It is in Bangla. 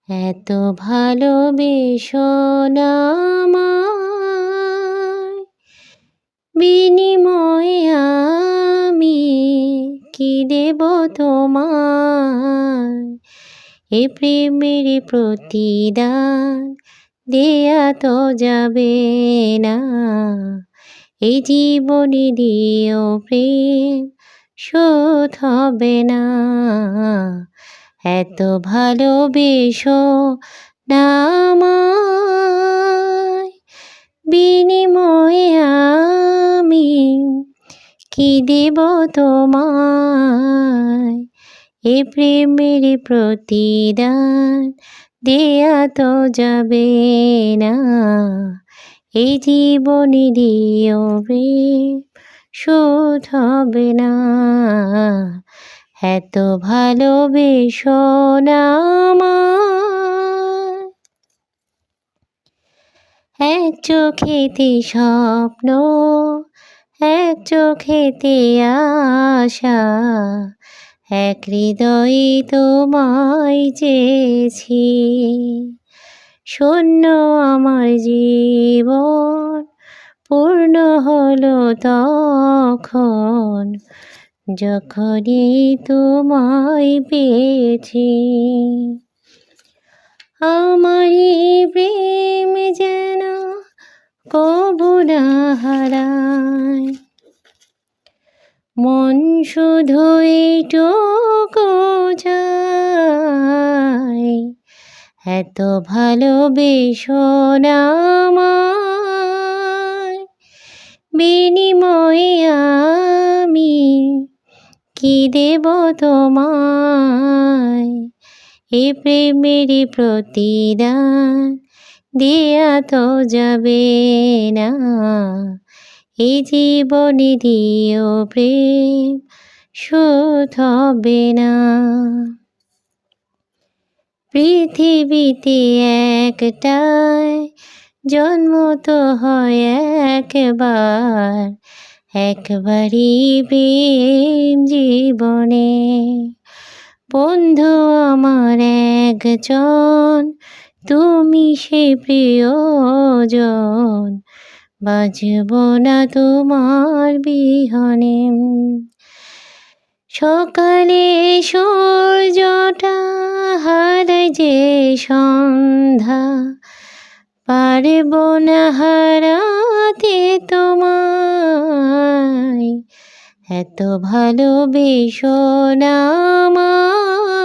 এত ভালোবেসো না আমায়, বিনিময়ে আমি কি দেব তোমায়? এ প্রেমের প্রতিদান দেয়া তো যাবে না, এই জীবনে দিও প্রেম শোধ হবে না। এত ভালোবেসো না আমায়, বিনিময়ে আমি কি দেব তোমায়? এ প্রেমের প্রতিদান দেয়া তো যাবে না, এই জীবনে দিও প্রেম শোধ হবে না। এত ভালোবেসো না আমায়। এক চোখেতে স্বপ্ন, এক চোখেতে আশা, এক হৃদয়ে তোমায় চেয়েছি। শূন্য আমার জীবন পূর্ণ হলো তখন, যখনই তোমায় পেয়েছি। আমারই প্রেম যেন কবু না হারায়, মন শুধু এইটুকু চায়। এত ভালোবেসো না আমায়, বিনিময়ে আমি কি দেব তোমায়? এ প্রেমের প্রতিদান দেয়া তো যাবে না, এই জীবনে দিও প্রেম শোধ হবে না। পৃথিবীতে একটাই জন্ম তো হয় একবার, একবারই প্রেম জীবনে। বন্ধু আমার একজন, তুমি সে প্রিয়জন, বাঁচব না তোমার বিহনে। সকালে সূর্যটা হারায় যে সন্ধ্যা, পারব না হারাতে তোমায়। এত ভালোবেসো না আমায়।